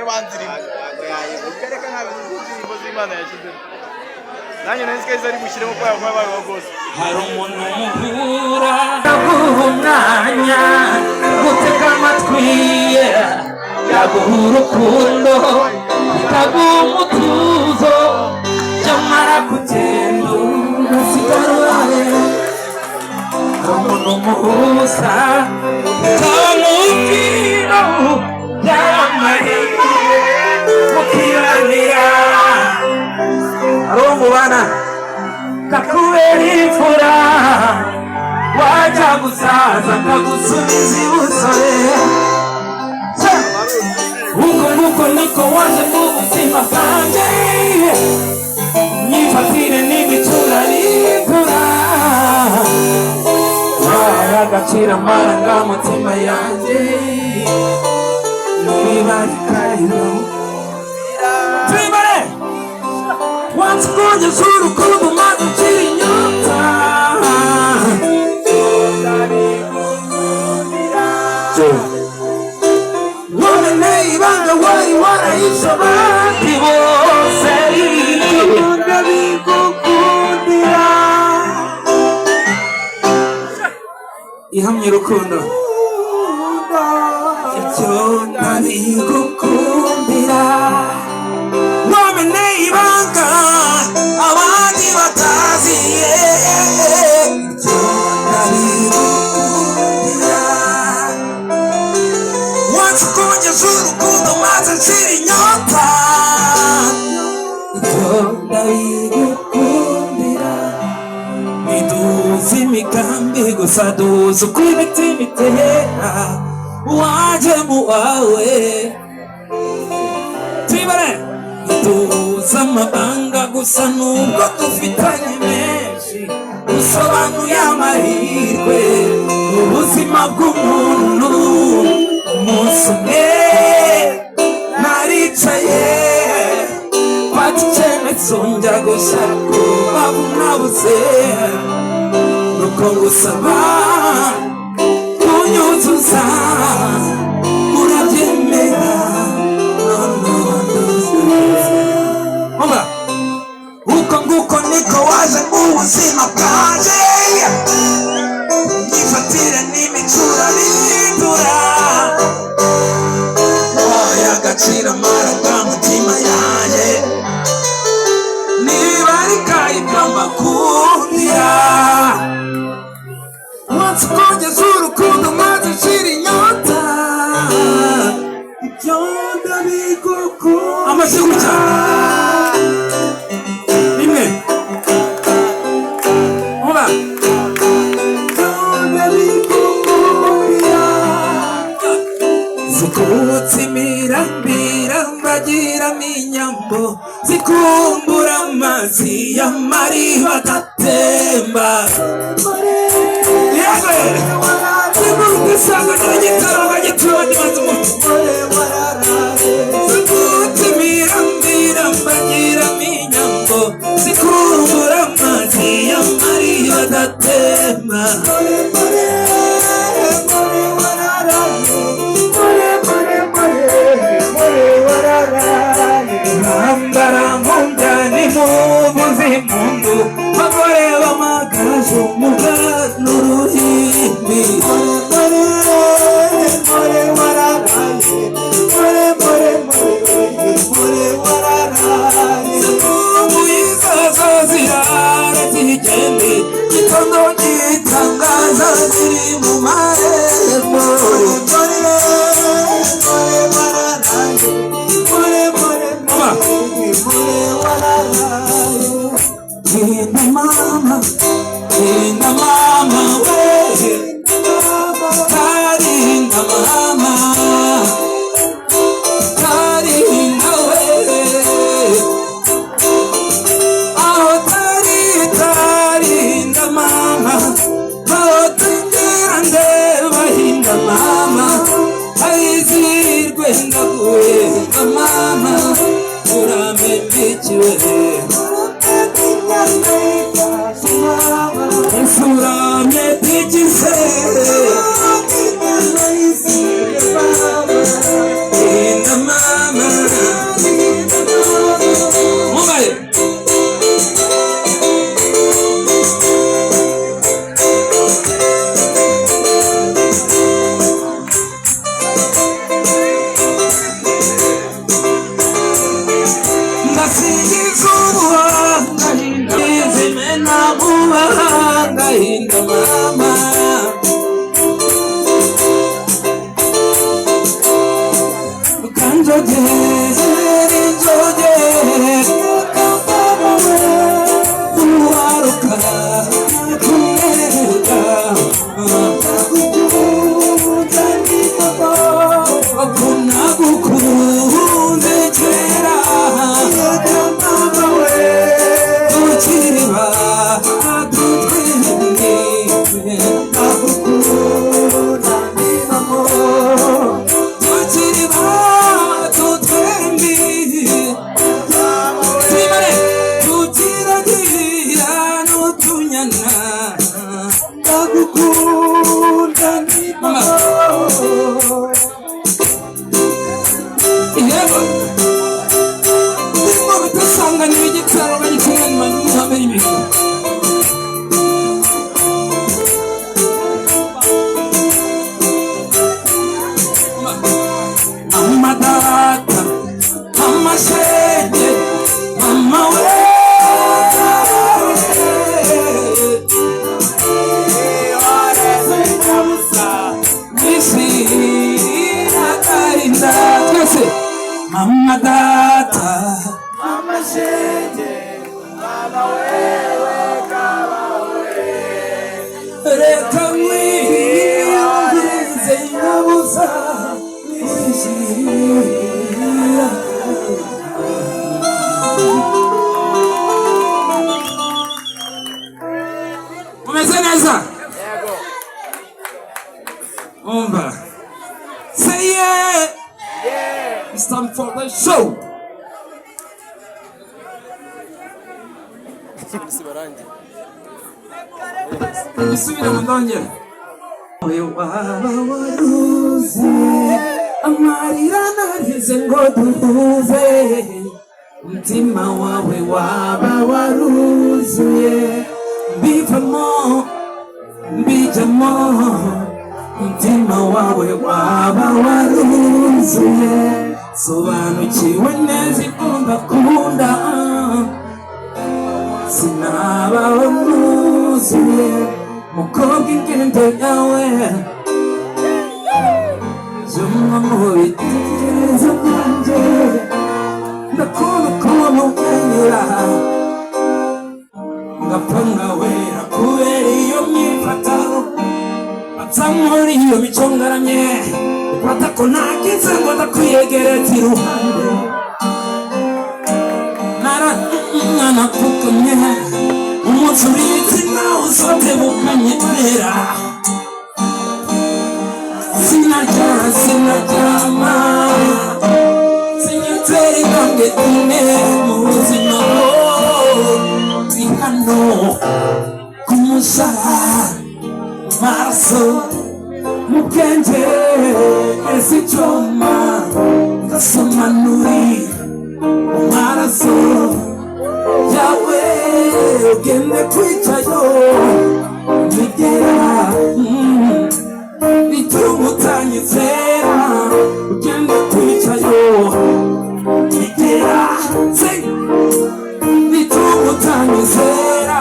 nawe banzirimo ukareka nk'abizimbo z'Imana yashyize nanjye nari nzi ari gushyiramo kwa babaye rwose hari umuntu muhura yaguha umwanya gutega amatwi yaguha urukundo ikaguha umutuzo nyamara kugenda ugasigara hari umuntu muhuza ukamubwira byamahirwe mukiranira ari umubana kakubera imfura wajya gusaza kagusubiza ibusore uko niko waje mu buzima bwanjye nyifatire n'ibicura rikura wahaye agaciro amarangamutima yanjye niba rikariro twibare wansikonye z'urukundo maze ukiri inyota wamenye ibanga wari warahishe abandi bose ndabigukundira ihamye urukundo ibyo ndabigukundira wamenye ibanga abandi batazi ibyo ndabigukundira wansikongeza urukundo maze nshira inyota ibyo ndabigukundira niduhuza imigambi gusa duhuza uko imitima itera waje mu wawe twibare duhuza amabanga gusa nubwo dufitanye menshi dusobanuye amahirwe ubuzima bw'umuntu umunsi umwe naricaye fata icyemezo njya gushaka ubabu nabuze nuko ngusaba kunyuzuza urabyemera uko nguko niko waje mu buzima bwanjye nyifatire n'imicura bindura wahaye agaciro amarangamutima yanjye niba rikayibyo mbakundira wansikongeza urukundo maze nshira inyota ibyo ndabigukundira amashyi cyane rimwe hoba zikubutse imirambira mbagiramo inyambo zikumbura amazi y'amariba adatemba yewe zimurukisanga n'igitaro bagituye maze umutwe zikubutse imirambira mbagiramo inyambo zikumbura amazi y'amariba adatemba Ambara munjani mubuzi mundu bagore bamagaje umuga n'uruhimbi more wararaye izazo zirara zigende gitondo gitangaza ziri mu marembo Inda mama we Karinda mama Karinda we Aho Karinda mama Aho tindira ndeba hinda mama Aizirwe ndaguye mama Uramembichiwe Furamye tichise Inda mama Mama data, Mama shenge, Mama wewe kama wewe. reka mwihirize nyabusa nishira. Umeze neza? Yego. Umba. Say yeah. Yeah. It's time for the show. Subira mundonye. Oyo waba waruzi amarira narize ngo duhuze, umutima wawe waba waruzuye, mbivamo mbijamo, umutima wawe waba waruzuye, sobanukiwe neza ikunda kunda, sinabaho nuzuye, mukobwa ingendo yawe zumva mu bitekerezo byanjye, ndakunda ukuntu umenyera, ngapfa nkawera kubera iyo myifatano, apfa muri iyo mico ngaramye, fata ko nagize ngo ndakwiyegereza iruhande, narapfukamye umunsi urinzi nawe usote bukanyemera, sinaryama sinaryama sinyatera intambwe imwe mu buzima, ndi hano ku musaraba, amaraso mu bwenge ese icyuma ngasoma nuri mu maraso yawe, ugende kwicayo bigera bituma utanyizera, ugende kwicayo bigera bituma utanyizera,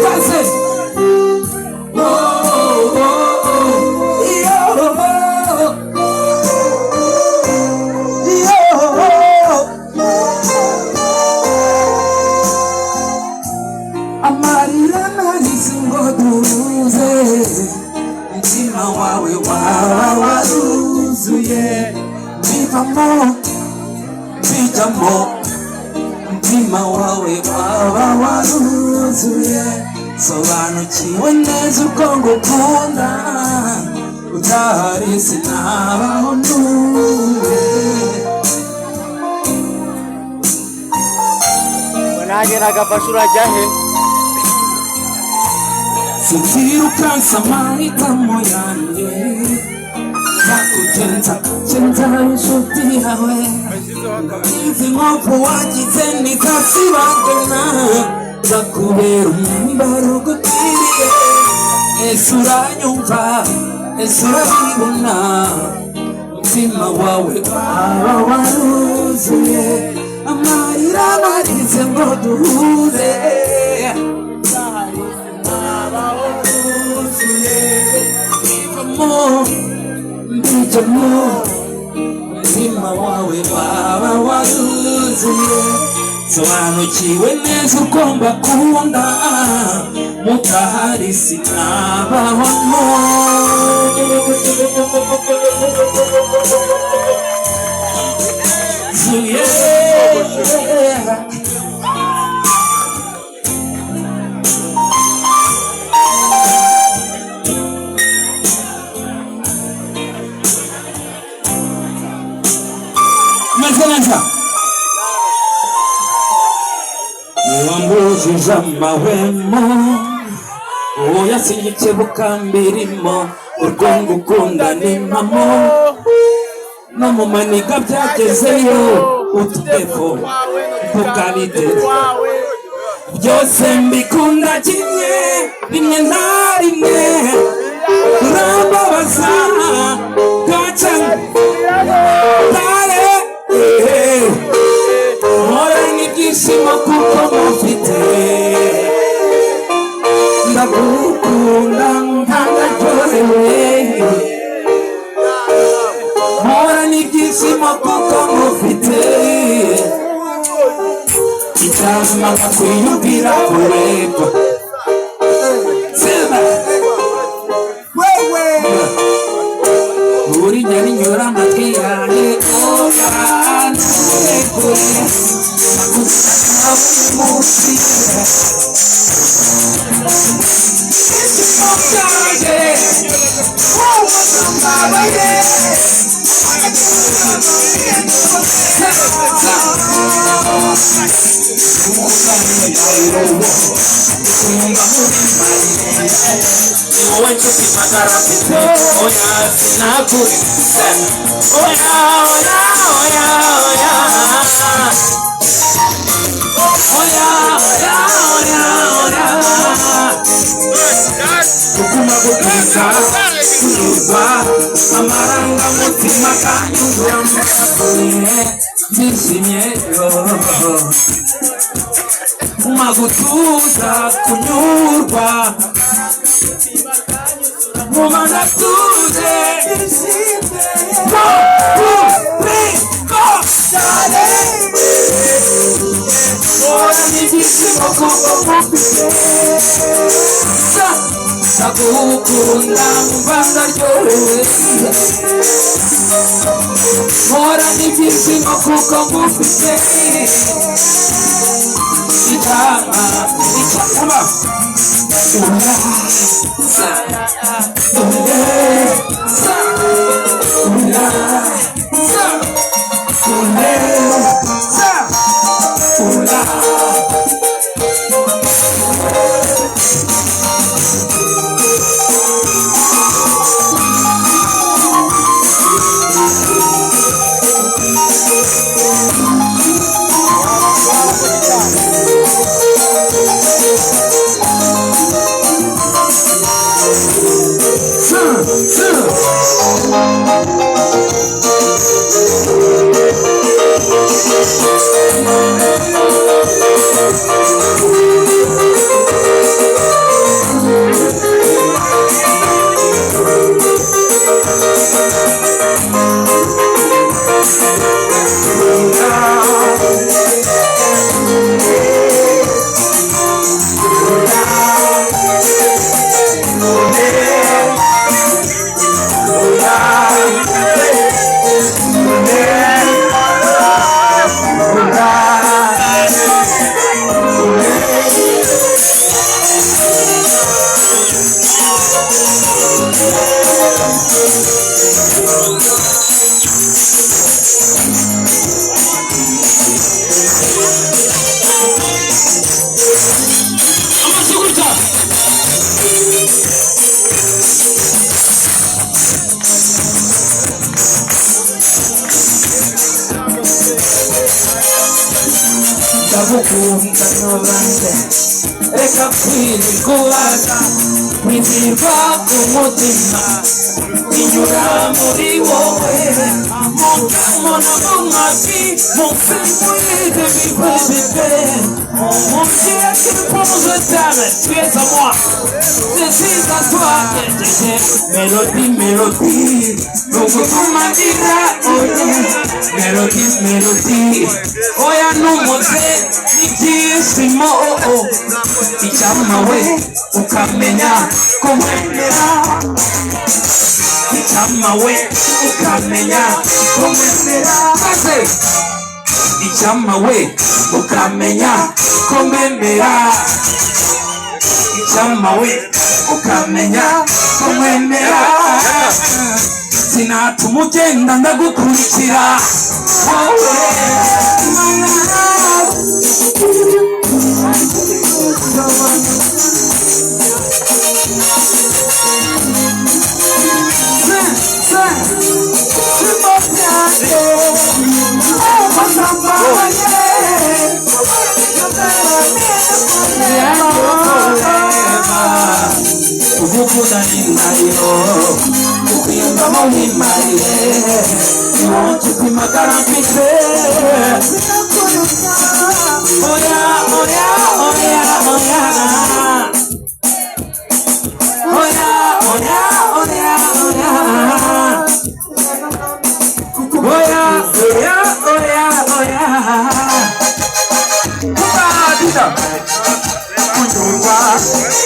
kaze amarira narize ngo duhuze, umutima wawe waba waruzuye, mbivamo mbijamo, umutima wawe waba waruzuye, sobanukiwe neza uko ngukunda, udahari sinabaho nuwe. Nageraga bashura jahe. Sinzirukansa amahitamo yanjye, nzakugenza kugenza inshuti yawe, izi nkovu wagize ntizasibangana, nzakubera umwambaro ugukwiriye, ese uranyumva ese urabibona, umutima wawe waba waruzuye, amarira narize ngo duhuze, icyo mutima wawe baba waruzuye sobanukiwe neza uko mbakunda mutahari sinabaho zuye Mazeneza Wambujije amahwemo Uyasinyikebuka mbirimo Urwo ngukunda n'impamo No mu maniga byagezeyo Utudefo Tukalite Byose mbikunda kimwe Rimwe na rimwe Urambabaza Gaca Dale Morani ibyishimo kuko mufite ndagukunda ntanaryohewe Morani ibyishimo kuko mufite icyazima nkakwiyumvira kureba sema uri nyarinyura amatwi yanjye amarangamutima kanyuzura ndishimye magutuza kunyurwa muba natuje n'ibyishimo kuko mufite ndagukunda mba ndaryohewe mpora n'ibyishimo kuko mufite icyama ndagukunda n'abandi reka kwirikubaza kwizirwa ku mutima inyura muri wowe mon amour mon fils de vivre bébé mon Dieu qui pose t'aime tu es à moi je suis à toi mélodie donc comment dire mélodie oya numuze ibyishimo icyamawe ukamenya kumwemera icyamawe ukamenya kumwemera icyamawe ukamenya kumwemera icyamawe ukamenya kumwemera sinatuma ugenda ndagukurikira wowe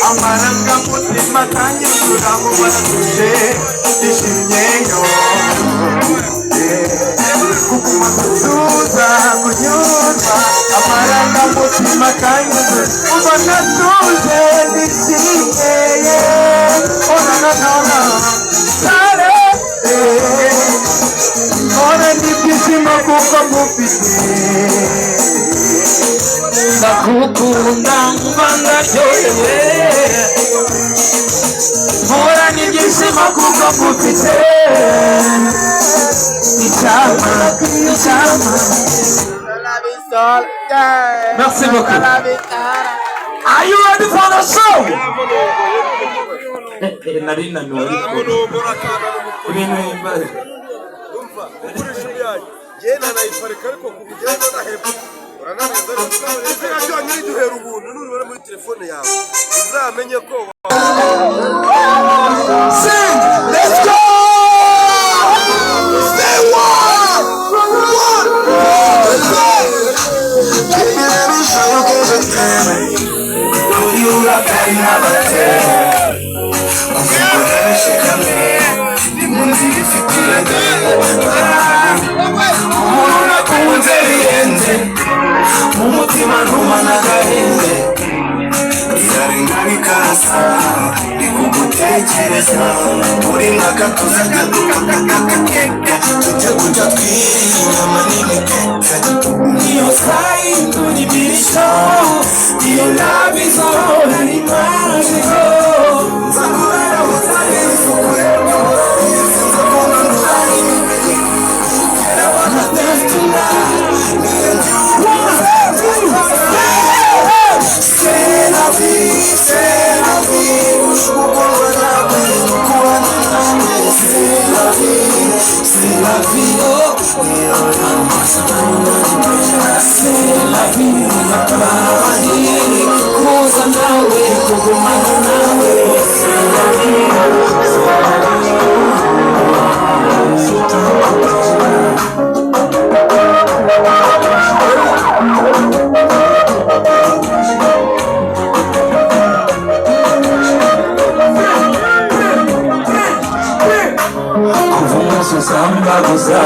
amarangamutima kanyuzura mu batuje ishimyeyo kuguma gutuza kunyurwa amarangamutima kanyuzura ubona tuje ndishimyeye onananana sare ora n'ibyishimo kuko ngufite ndagukunda mba ndaryohewe mpora n'ibyishimo kuko ngufite icyama merci beaucoup are you ready for the show nari nanuwe ibintu bibaye genda nayiparika ariko kugenda naheba urananiza rero nyiri duhera ubuntu nubona muri telefone yawe uzamenye ko sing let's go stay one let's go let me show you que je t'aime you la peine à umutima ntumana agahenge irarenga bikasa ndikugutekereza buri mwaka tuza tujya kujya twirira inyama n'imikeke niyo sayi tuyibirisha iyo nabizo nari maziho nzakubera ubutabizi ukureba nzakubona ntari era wanatefuna c'est la vie, c'est la vie. C'est la vie, oh. C'est la vie, kuza nawe, kugumana nawe. C'est la vie, c'est la Sambaguza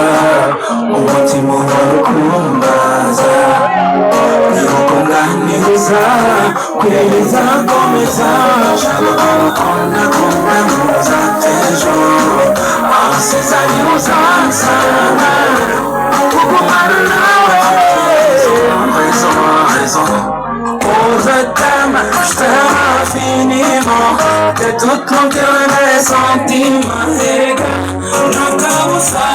umutima warukumbaza nirukunganiza kweza komeza shakukunda kundamuza ejo asizani uzansana kugumana nawe raison je t'aime infiniment de tout mon cœur les sentiments nakabuza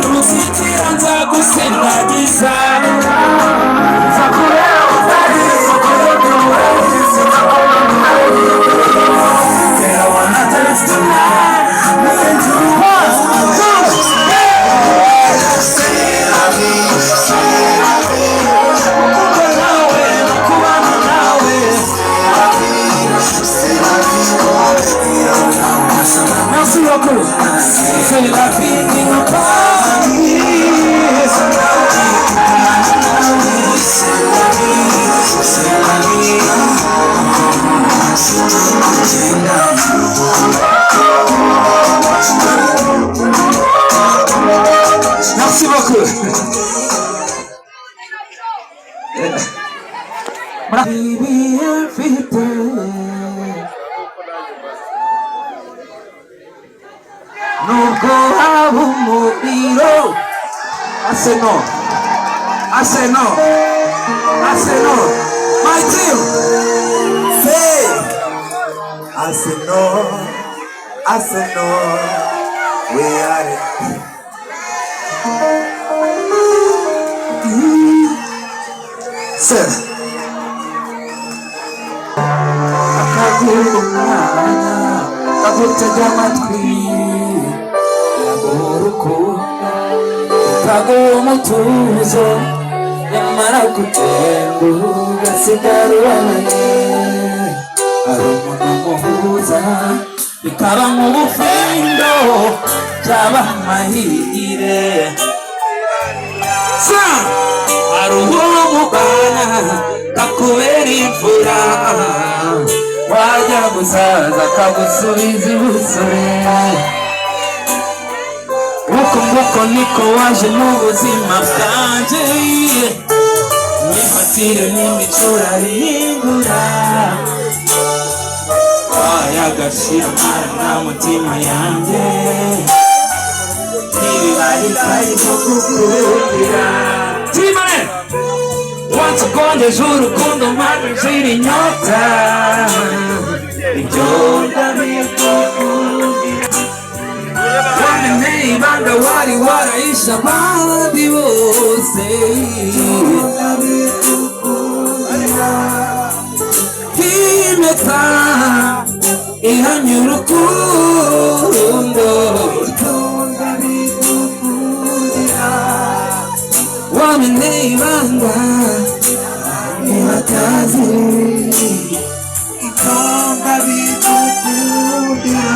nuzitira nzagusindagiza nzakureba utarizi kuyobyura sinakubona I wanna dance tonight me and you Nubwo haba umuriro, I say no, I say no, I say no, my team, say, I say no, I say no, we are it. Sir, akagumana, kagutega amatwi, yagorukunda, kaguha umutuzo, nyamara kutemba ugasigara ubabaye. Hari umuntu muhuza, bikaba nk'ubufindo, byaba amahire. Hari uwo mubana, kakubera imfura, wajya gusaza kagusubiza ibusore. Uko niko waje mu buzima bwanjye, imyifatire n'imicura rihindura, wayagashira umwana mutima yanjye, ntibibari kukukundira. Timane once ukondeje urukundo mpamvu nshira inyota, ibyo ndabikukundira. Wamenye ibanga wari warahishe abandi bose, impeta ihamya urukundo, wamenye ibanga ntibatazi, itonda bigukundira.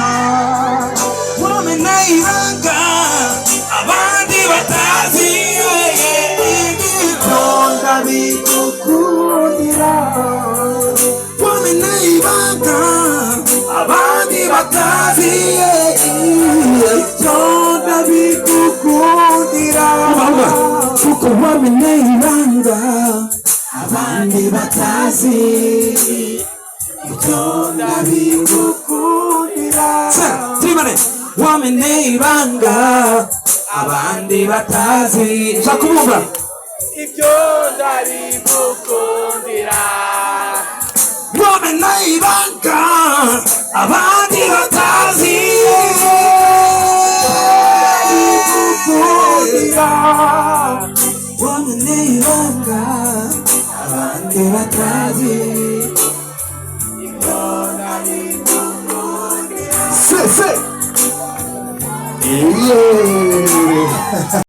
Wamenye ibanga abandi batazi, itonda bigukundira. Wamenye ibanga abandi batazi, itonda bigukundira. Kuko wamenye ibanga abandi batazi, itonda bigukundira. Timane wamenye ibanga abandi batazi, shakubumva ibyo ndabigukundira. Wamenye ibanga abandi batazi, bigukundira. Wamenye ibanga abandi batazi, itonda bigukundira. say, yeah.